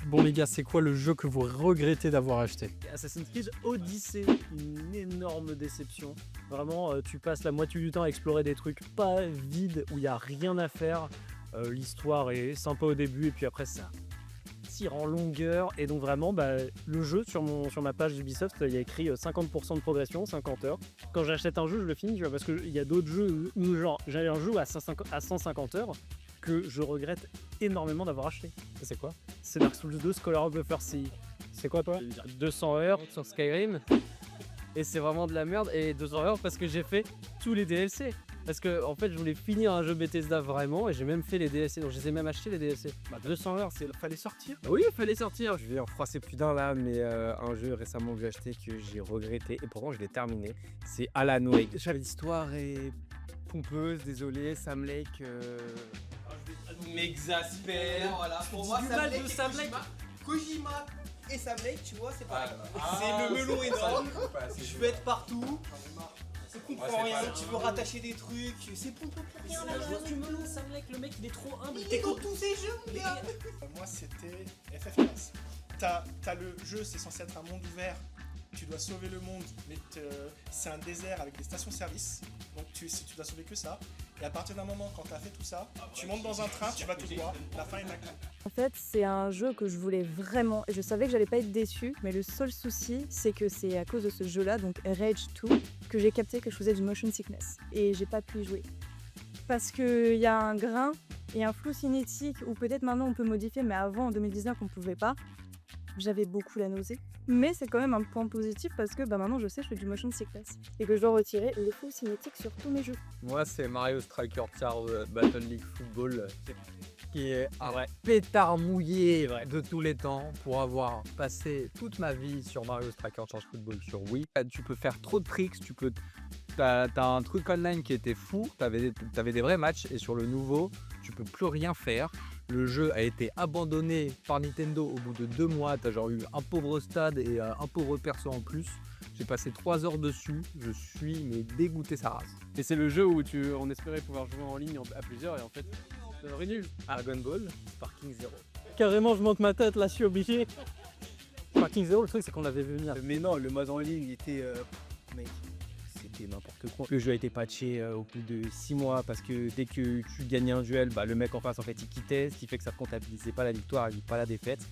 Bon les gars, c'est quoi le jeu que vous regrettez d'avoir acheté? Assassin's Creed Odyssey, une énorme déception. Vraiment, tu passes la moitié du temps à explorer des trucs pas vides où il n'y a rien à faire. L'histoire est sympa au début et puis après ça tire en longueur. Et donc vraiment, le jeu sur ma page d'Ubisoft, il y a écrit 50% de progression, 50 heures. Quand j'achète un jeu, je le finis, tu vois, parce qu'il y a d'autres jeux où genre j'ai un jeu à 150 heures que je regrette énormément d'avoir acheté. C'est quoi? C'est Dark Souls 2 Scholar of the First Sea. C'est quoi toi? 200 heures sur Skyrim. Et c'est vraiment de la merde. Et 200 heures parce que j'ai fait tous les DLC. Parce que en fait je voulais finir un jeu Bethesda vraiment et j'ai même fait les DLC. Donc je les ai même achetés les DLC. 200 heures, fallait sortir. Oui, il fallait sortir. Je vais en froisser plus d'un là, mais un jeu récemment que j'ai acheté que j'ai regretté et pourtant je l'ai terminé. C'est Alan Wake. L'histoire est pompeuse, désolé. Sam Lake. M'exaspère. Voilà. Pour moi, Sam Lake, Kojima et Sam Lake, tu vois, c'est pareil. C'est le melon énorme. Je veux être partout. Tu comprends rien, tu veux rattacher des trucs. C'est pour rien la base du melon. Sam Lake, le mec, il est trop humble. Il écoute tous ces jeux, mon gars. Moi, c'était FF15. T'as le jeu, c'est censé être un monde ouvert. Tu dois sauver le monde, mais c'est un désert avec des stations-service. Donc tu dois sauver que ça. Et à partir d'un moment, quand t'as fait tout ça, tu montes dans un train, tu vas tout droit, la fin est maintenant. En fait, c'est un jeu que je voulais vraiment et je savais que j'allais pas être déçue, mais le seul souci, c'est que c'est à cause de ce jeu-là, donc Rage 2, que j'ai capté que je faisais du motion sickness et j'ai pas pu y jouer. Parce qu'il y a un grain et un flou cinétique où peut-être maintenant on peut modifier, mais avant en 2019 on pouvait pas. J'avais beaucoup la nausée. Mais c'est quand même un point positif parce que maintenant je sais que je fais du motion sickness et que je dois retirer le flou cinétique sur tous mes jeux. Moi, c'est Mario Striker Star Battle League Football qui est un vrai pétard mouillé de tous les temps pour avoir passé toute ma vie sur Mario Striker Charge Football sur Wii. Tu peux faire trop de tricks, t'as un truc online qui était fou, t'avais des vrais matchs et sur le nouveau, tu peux plus rien faire. Le jeu a été abandonné par Nintendo au bout de 2 mois. T'as genre eu un pauvre stade et un pauvre perso en plus. J'ai passé 3 heures dessus. Je suis dégoûté sa race. Et c'est le jeu où on espérait pouvoir jouer en ligne à plusieurs et en fait, c'est vrai nul. Dragon Ball, Sparking Zero. Carrément, je monte ma tête là, je suis obligé. Sparking Zero, le truc c'est qu'on l'avait vu venir. Mais non, le mode en ligne, il était... mec, c'était n'importe quoi. Le jeu a été patché au bout de 6 mois parce que dès que tu gagnais un duel, le mec en face en fait il quittait, ce qui fait que ça ne comptabilisait pas la victoire et pas la défaite.